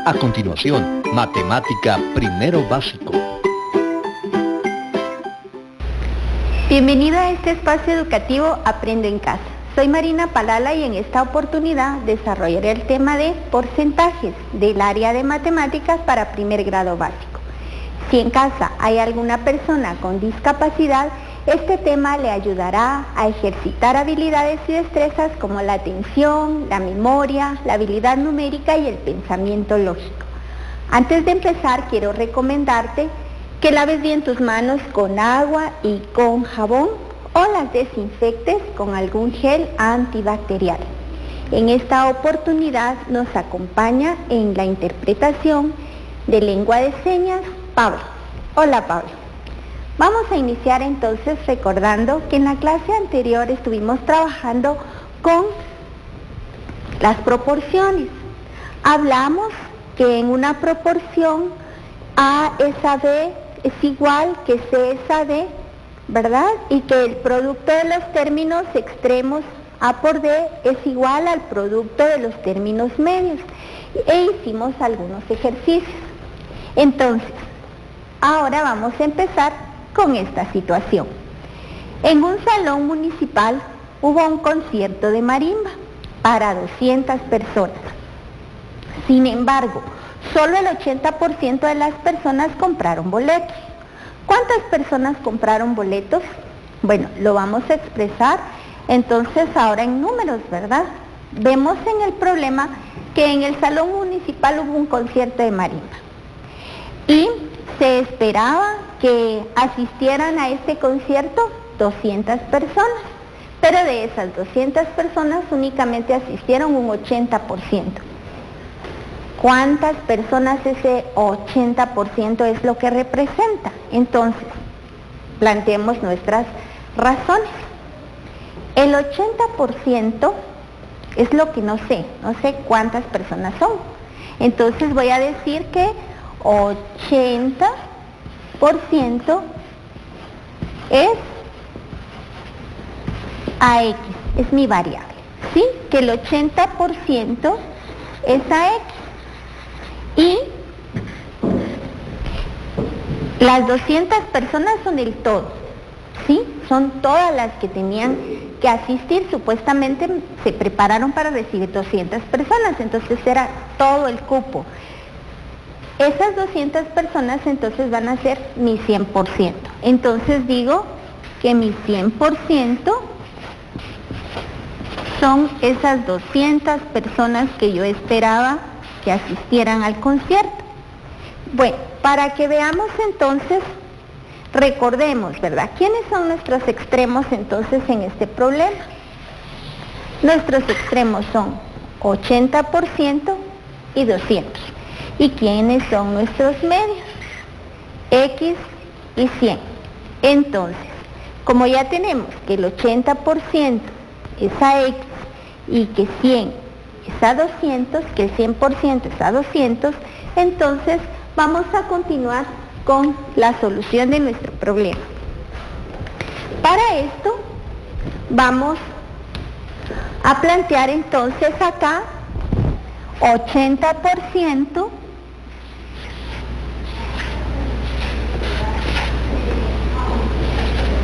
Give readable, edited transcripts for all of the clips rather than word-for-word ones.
A continuación, Matemática Primero Básico. Bienvenido a este espacio educativo Aprendo en Casa. Soy Marina Palala y en esta oportunidad desarrollaré el tema de porcentajes del área de matemáticas para primer grado básico. Si en casa hay alguna persona con discapacidad, este tema le ayudará a ejercitar habilidades y destrezas como la atención, la memoria, la habilidad numérica y el pensamiento lógico. Antes de empezar, quiero recomendarte que laves bien tus manos con agua y con jabón o las desinfectes con algún gel antibacterial. En esta oportunidad nos acompaña en la interpretación de lengua de señas Pablo. Hola Pablo. Vamos a iniciar entonces recordando que en la clase anterior estuvimos trabajando con las proporciones. Hablamos que en una proporción A es a B es igual que C es a D, ¿verdad? Y que el producto de los términos extremos A por D es igual al producto de los términos medios. E hicimos algunos ejercicios. Entonces, ahora vamos a empezar con esta situación. En un salón municipal hubo un concierto de marimba para 200 personas. Sin embargo, solo el 80% de las personas compraron boletos. ¿Cuántas personas compraron boletos? Bueno, lo vamos a expresar entonces ahora en números, ¿verdad? Vemos en el problema que en el salón municipal hubo un concierto de marimba y se esperaba que asistieran a este concierto 200 personas, pero de esas 200 personas únicamente asistieron un 80%. ¿Cuántas personas ese 80% es lo que representa? Entonces, planteemos nuestras razones. El 80% es lo que no sé cuántas personas son. Entonces voy a decir que 80% es AX, es mi variable, ¿sí? Que el 80% es AX y las 200 personas son el todo, ¿sí? Son todas las que tenían que asistir, supuestamente se prepararon para recibir 200 personas, entonces era todo el cupo. Esas 200 personas entonces van a ser mi 100%. Entonces digo que mi 100% son esas 200 personas que yo esperaba que asistieran al concierto. Bueno, para que veamos entonces, recordemos, ¿verdad? ¿Quiénes son nuestros extremos entonces en este problema? Nuestros extremos son 80% y 200. ¿Y quiénes son nuestros medios? X y 100. Entonces, como ya tenemos que el 80% es a X y que 100 es a 200, que el 100% es a 200, entonces vamos a continuar con la solución de nuestro problema. Para esto vamos a plantear entonces acá 80%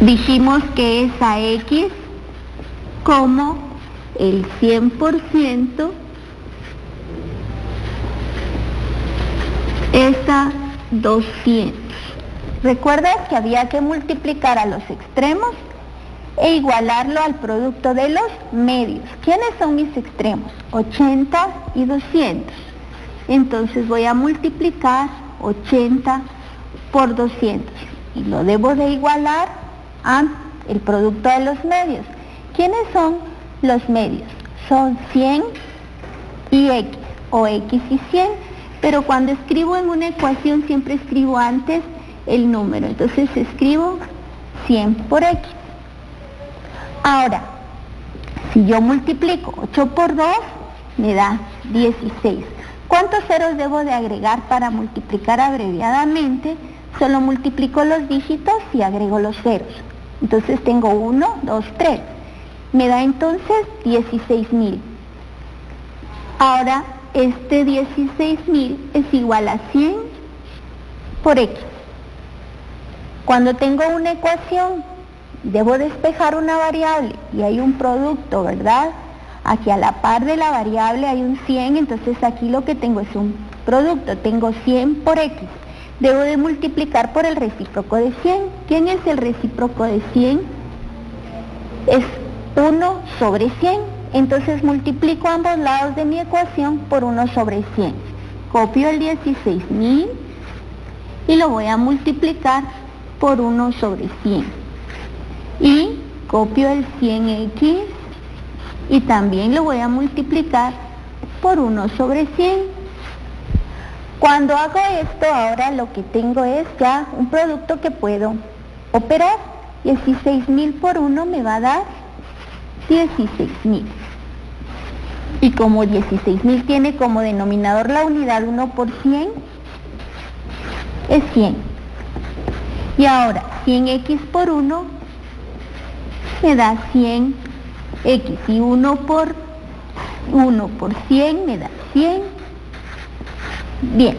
dijimos que es a X como el 100% es a 200. ¿Recuerdas que había que multiplicar a los extremos e igualarlo al producto de los medios? ¿Quiénes son mis extremos? 80 y 200. Entonces voy a multiplicar 80 por 200 y lo debo de igualar a el producto de los medios. ¿Quiénes son los medios? Son 100 y X, o X y 100, pero cuando escribo en una ecuación siempre escribo antes el número, entonces escribo 100 por X. Ahora, si yo multiplico 8 por 2, me da 16. ¿Cuántos ceros debo de agregar para multiplicar abreviadamente? Solo multiplico los dígitos y agrego los ceros. Entonces tengo 1, 2, 3. Me da entonces 16.000. Ahora este 16.000 es igual a 100 por X. Cuando tengo una ecuación, debo despejar una variable y hay un producto, ¿verdad? Aquí a la par de la variable hay un 100, entonces aquí lo que tengo es un producto. Tengo 100 por X. Debo de multiplicar por el recíproco de 100. ¿Quién es el recíproco de 100? Es 1 sobre 100. Entonces multiplico ambos lados de mi ecuación por 1 sobre 100. Copio el 16.000 y lo voy a multiplicar por 1 sobre 100. Y copio el 100x y también lo voy a multiplicar por 1 sobre 100. Cuando hago esto, ahora lo que tengo es ya un producto que puedo operar. 16.000 por 1 me va a dar 16.000. Y como 16.000 tiene como denominador la unidad 1 por 100, es 100. Y ahora 100x por 1 me da 100x y 1 por 100 me da 100. Bien,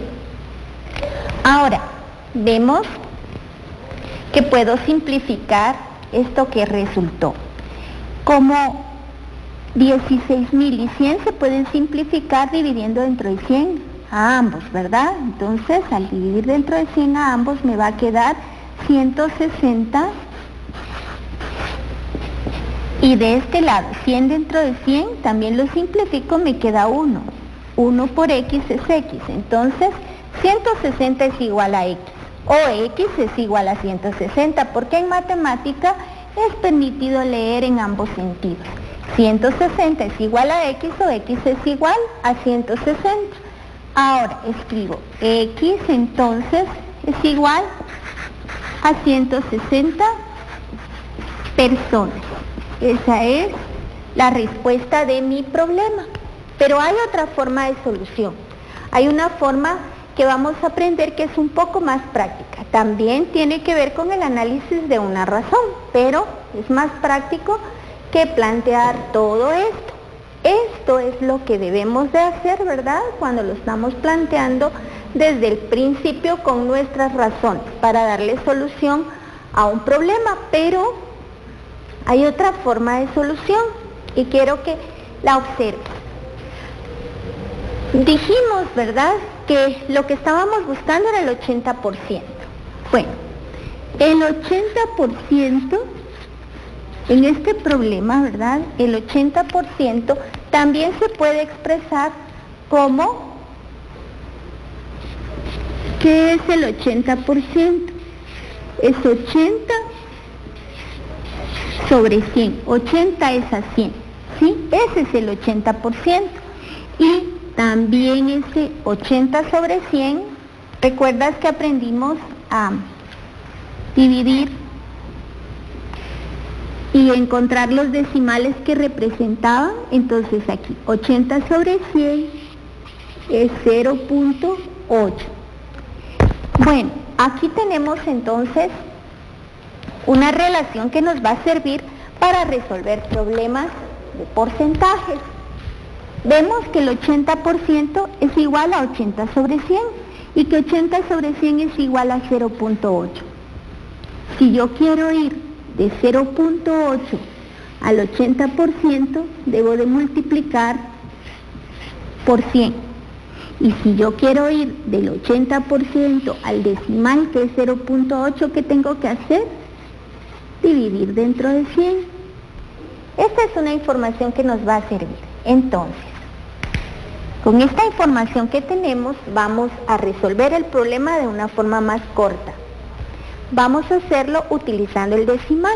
ahora vemos que puedo simplificar esto que resultó. Como 16.000 y 100 se pueden simplificar dividiendo dentro de 100 a ambos, ¿verdad? Entonces, al dividir dentro de 100 a ambos me va a quedar 160. Y de este lado, 100 dentro de 100, también lo simplifico, me queda 1. 1 por X es X. Entonces, 160 es igual a X. O X es igual a 160, porque en matemática es permitido leer en ambos sentidos. 160 es igual a X o X es igual a 160. Ahora escribo X, entonces es igual a 160 personas. Esa es la respuesta de mi problema. Pero hay otra forma de solución. Hay una forma que vamos a aprender que es un poco más práctica. También tiene que ver con el análisis de una razón, pero es más práctico que plantear todo esto. Esto es lo que debemos de hacer, ¿verdad? Cuando lo estamos planteando desde el principio con nuestras razones para darle solución a un problema, pero hay otra forma de solución y quiero que la observes. Dijimos, ¿verdad?, que lo que estábamos buscando era el 80%. Bueno, el 80% en este problema, ¿verdad?, el 80% también se puede expresar como, ¿qué es el 80%? Es 80 sobre 100. 80 es a 100, ¿sí? Ese es el 80%. Y también ese 80 sobre 100, ¿recuerdas que aprendimos a dividir y encontrar los decimales que representaban? Entonces aquí 80 sobre 100 es 0.8. Bueno, aquí tenemos entonces una relación que nos va a servir para resolver problemas de porcentajes. Vemos que el 80% es igual a 80 sobre 100 y que 80 sobre 100 es igual a 0.8. Si yo quiero ir de 0.8 al 80%, debo de multiplicar por 100. Y si yo quiero ir del 80% al decimal, que es 0.8, ¿qué tengo que hacer? Dividir dentro de 100. Esta es una información que nos va a servir. Entonces, con esta información que tenemos, vamos a resolver el problema de una forma más corta. Vamos a hacerlo utilizando el decimal.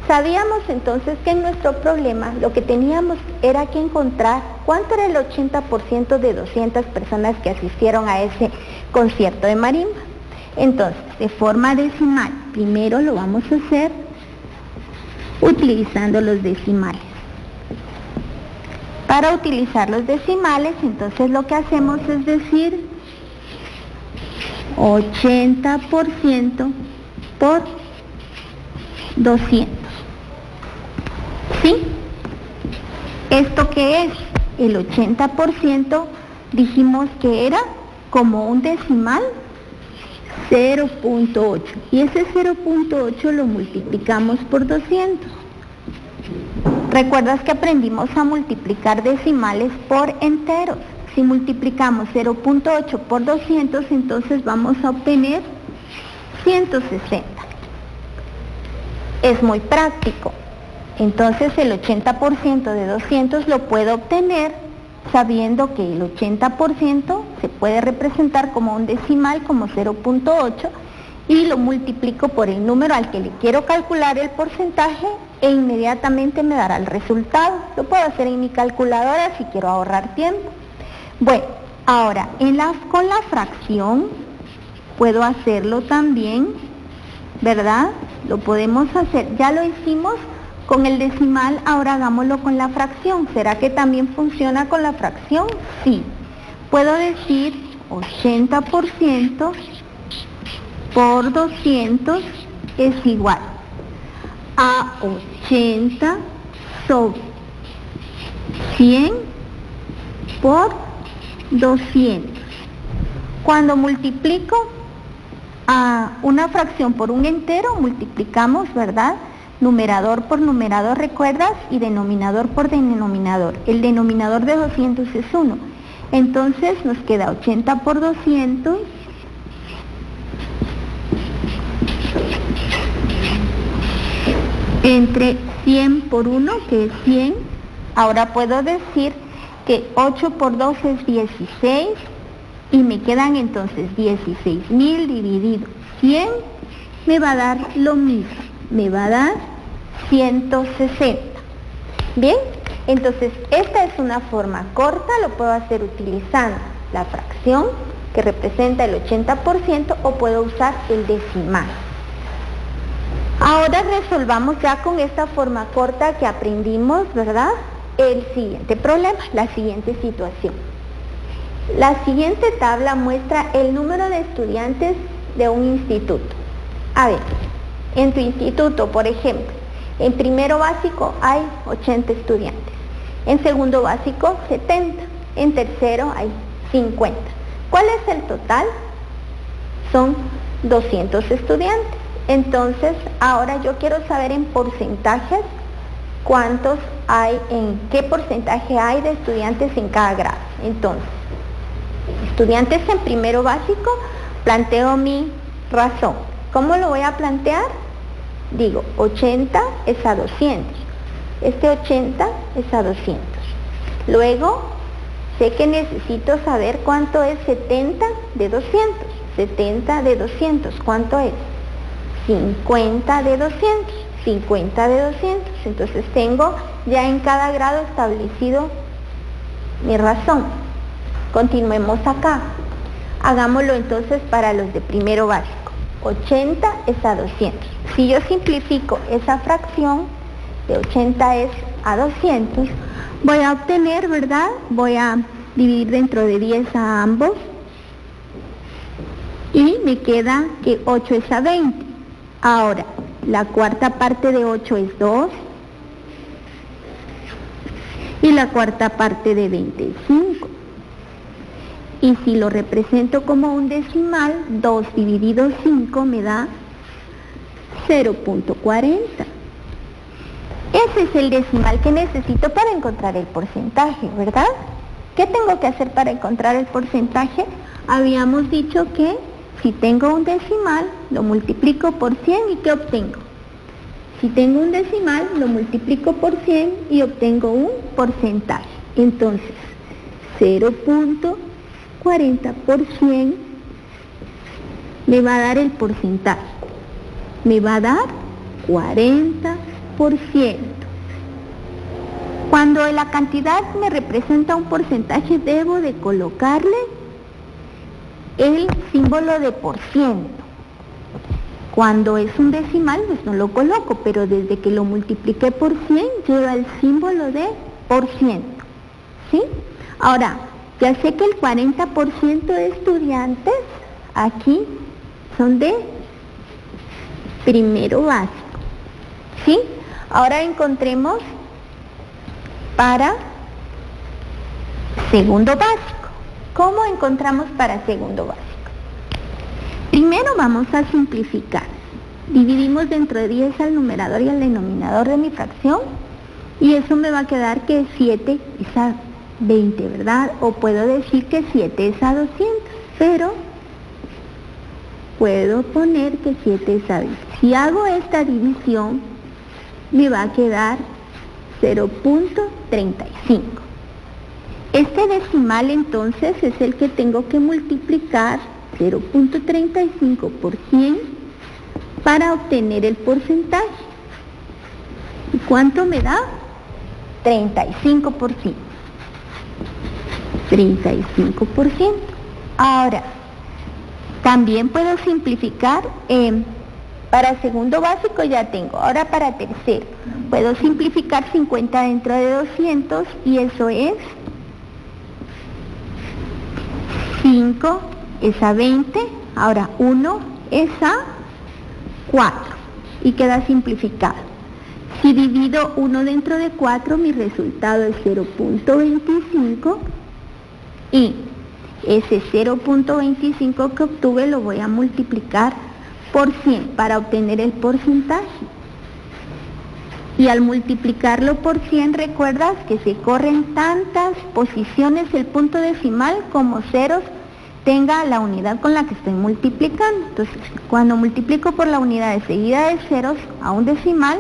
Sabíamos entonces que en nuestro problema lo que teníamos era que encontrar cuánto era el 80% de 200 personas que asistieron a ese concierto de marimba. Entonces, de forma decimal, primero lo vamos a hacer utilizando los decimales. Para utilizar los decimales, entonces lo que hacemos es decir 80% por 200. ¿Sí? ¿Esto qué es? El 80% Dijimos que era como un decimal 0.8 y ese 0.8 lo multiplicamos por 200. ¿Recuerdas que aprendimos a multiplicar decimales por enteros? Si multiplicamos 0.8 por 200, entonces vamos a obtener 160. Es muy práctico. Entonces el 80% de 200 lo puedo obtener sabiendo que el 80% se puede representar como un decimal, como 0.8, y lo multiplico por el número al que le quiero calcular el porcentaje e inmediatamente me dará el resultado. Lo puedo hacer en mi calculadora si quiero ahorrar tiempo. Bueno, ahora con la fracción puedo hacerlo también, ¿verdad? Lo podemos hacer, ya lo hicimos con el decimal, ahora hagámoslo con la fracción. ¿Será que también funciona con la fracción? Sí. Puedo decir 80% por 200 es igual a 80 sobre 100 por 200. Cuando multiplico a una fracción por un entero, multiplicamos, ¿verdad?, numerador por numerador, ¿recuerdas? Y denominador por denominador. El denominador de 200 es 1. Entonces nos queda 80 por 200 entre 100 por 1, que es 100. Ahora puedo decir que 8 por 2 es 16 y me quedan entonces 16.000 dividido 100, me va a dar lo mismo, me va a dar 160. Bien, entonces esta es una forma corta, lo puedo hacer utilizando la fracción que representa el 80% o puedo usar el decimal. Ahora resolvamos ya con esta forma corta que aprendimos, ¿verdad?, el siguiente problema, la siguiente situación. La siguiente tabla muestra el número de estudiantes de un instituto. A ver, en tu instituto, por ejemplo, en primero básico hay 80 estudiantes, en segundo básico 70, en tercero hay 50. ¿Cuál es el total? Son 200 estudiantes. Entonces, ahora yo quiero saber en porcentajes cuántos hay, en qué porcentaje hay de estudiantes en cada grado. Entonces, estudiantes en primero básico, planteo mi razón. ¿Cómo lo voy a plantear? Digo, 80 es a 200. Este 80 es a 200. Luego, sé que necesito saber cuánto es 70 de 200. 70 de 200, ¿cuánto es? 50 de 200. 50 de 200. Entonces tengo ya en cada grado establecido mi razón. Continuemos acá. Hagámoslo entonces para los de primero básico. 80 es a 200. Si yo simplifico esa fracción, de 80 es a 200, voy a obtener, ¿verdad? Voy a dividir dentro de 10 a ambos y me queda que 8 es a 20. Ahora, la cuarta parte de 8 es 2 y la cuarta parte de 20 es 5. Y si lo represento como un decimal, 2 dividido 5 me da 0.40. Ese es el decimal que necesito para encontrar el porcentaje, ¿verdad? ¿Qué tengo que hacer para encontrar el porcentaje? Habíamos dicho que si tengo un decimal, lo multiplico por 100 y ¿qué obtengo? Si tengo un decimal, lo multiplico por 100 y obtengo un porcentaje. Entonces, 0.40 por 100 me va a dar el porcentaje. Me va a dar 40%. Cuando la cantidad me representa un porcentaje, debo de colocarle el símbolo de por ciento. Cuando es un decimal, pues no lo coloco, pero desde que lo multipliqué por 100, lleva el símbolo de por ciento. ¿Sí? Ahora, ya sé que el 40% de estudiantes aquí son de primero básico. ¿Sí? Ahora encontremos para segundo básico. ¿Cómo encontramos para segundo básico? Primero vamos a simplificar. Dividimos dentro de 10 al numerador y al denominador de mi fracción y eso me va a quedar que 7 es a 20, ¿verdad? O puedo decir que 7 es a 200, pero puedo poner que 7 es a 20. Si hago esta división, me va a quedar 0.35. Este decimal entonces es el que tengo que multiplicar 0.35 por 100 para obtener el porcentaje. ¿Y cuánto me da? 35%. 35%. Ahora, también puedo simplificar, para segundo básico ya tengo, ahora para tercero, puedo simplificar 50 dentro de 200 y eso es 5 es a 20, ahora 1 es a 4 y queda simplificado. Si divido 1 dentro de 4, mi resultado es 0.25 y ese 0.25 que obtuve lo voy a multiplicar por 100 para obtener el porcentaje. Y al multiplicarlo por 100, recuerdas que se corren tantas posiciones el punto decimal como ceros tenga la unidad con la que estoy multiplicando. Entonces, cuando multiplico por la unidad seguida de ceros a un decimal,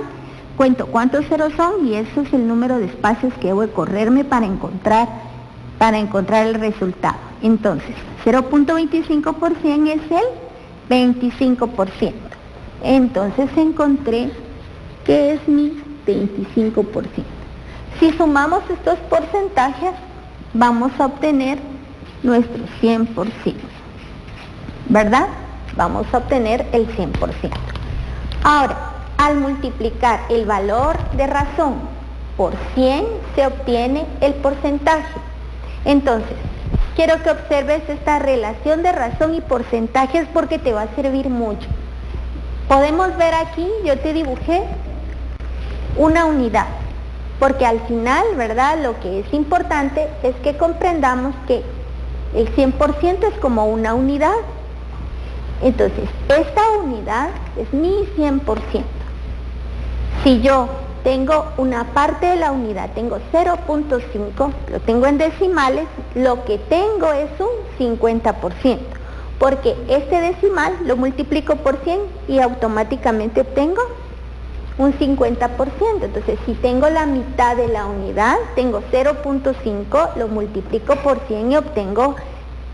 cuento cuántos ceros son y eso es el número de espacios que debo correrme para encontrar el resultado. Entonces, 0.25 por 100 es el 25%. Entonces encontré que es mi 25%. Si sumamos estos porcentajes, vamos a obtener nuestro 100%, ¿verdad? Vamos a obtener el 100%. Ahora, al multiplicar el valor de razón por 100, se obtiene el porcentaje. Entonces, quiero que observes esta relación de razón y porcentajes porque te va a servir mucho. Podemos ver aquí, yo te dibujé una unidad, porque al final, ¿verdad? Lo que es importante es que comprendamos que el 100% es como una unidad. Entonces, esta unidad es mi 100%. Si yo tengo una parte de la unidad, tengo 0.5, lo tengo en decimales, lo que tengo es un 50%, porque este decimal lo multiplico por 100 y automáticamente obtengo un 50%. Entonces, si tengo la mitad de la unidad, tengo 0.5, lo multiplico por 100 y obtengo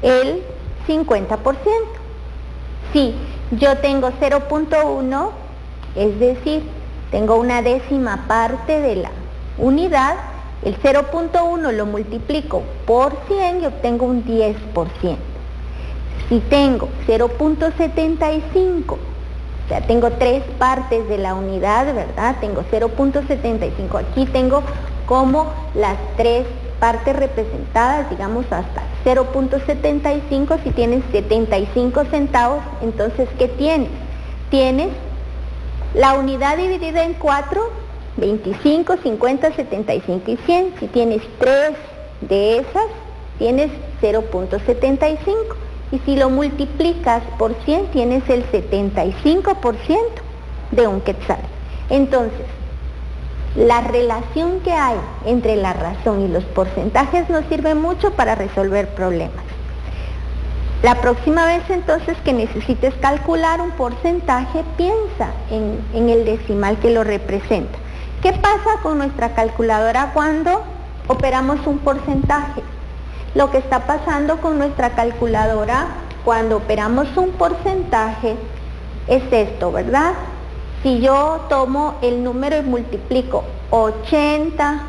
el 50%. Si yo tengo 0.1, es decir, tengo una décima parte de la unidad, el 0.1 lo multiplico por 100 y obtengo un 10%. Si tengo 0.75, o sea, tengo 3 partes de la unidad, ¿verdad? Tengo 0.75. Aquí tengo como las 3 partes representadas, digamos hasta 0.75. Si tienes 75 centavos, entonces, ¿qué tienes? Tienes la unidad dividida en 4, 25, 50, 75 y 100. Si tienes 3 de esas, tienes 0.75. Y si lo multiplicas por 100, tienes el 75% de un quetzal. Entonces, la relación que hay entre la razón y los porcentajes nos sirve mucho para resolver problemas. La próxima vez entonces que necesites calcular un porcentaje, piensa en el decimal que lo representa. ¿Qué pasa con nuestra calculadora cuando operamos un porcentaje? Lo que está pasando con nuestra calculadora cuando operamos un porcentaje es esto, ¿verdad? Si yo tomo el número y multiplico 80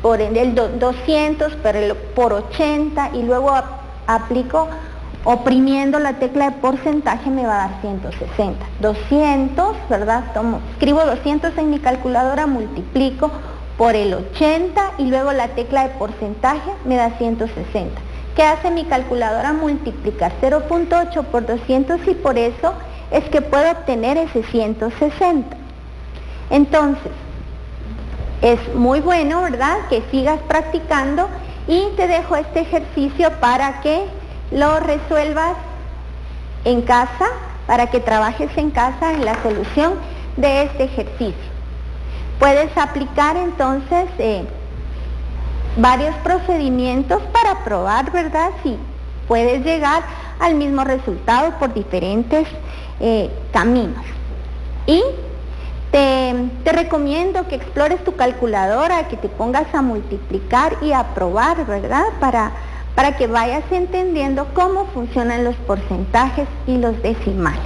por el 200 por 80 y luego aplico oprimiendo la tecla de porcentaje, me va a dar 160. 200, ¿verdad? Escribo 200 en mi calculadora, multiplico por el 80 y luego la tecla de porcentaje me da 160. ¿Qué hace mi calculadora? Multiplicar 0.8 por 200 y por eso es que puedo obtener ese 160. Entonces, es muy bueno, ¿verdad?, que sigas practicando Y te dejo este ejercicio para que lo resuelvas en casa, para que trabajes en casa en la solución de este ejercicio. Puedes aplicar entonces varios procedimientos para probar, ¿verdad? Si puedes llegar al mismo resultado por diferentes caminos. Y te recomiendo que explores tu calculadora, que te pongas a multiplicar y a probar, ¿verdad? Para que vayas entendiendo cómo funcionan los porcentajes y los decimales.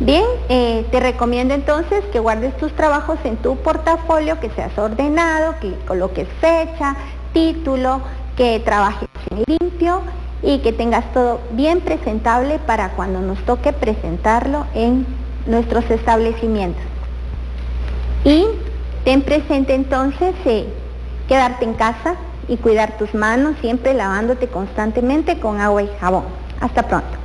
Bien, te recomiendo entonces que guardes tus trabajos en tu portafolio, que seas ordenado, que coloques fecha, título, que trabajes en limpio y que tengas todo bien presentable para cuando nos toque presentarlo en nuestros establecimientos. Y ten presente entonces quedarte en casa y cuidar tus manos, siempre lavándote constantemente con agua y jabón. Hasta pronto.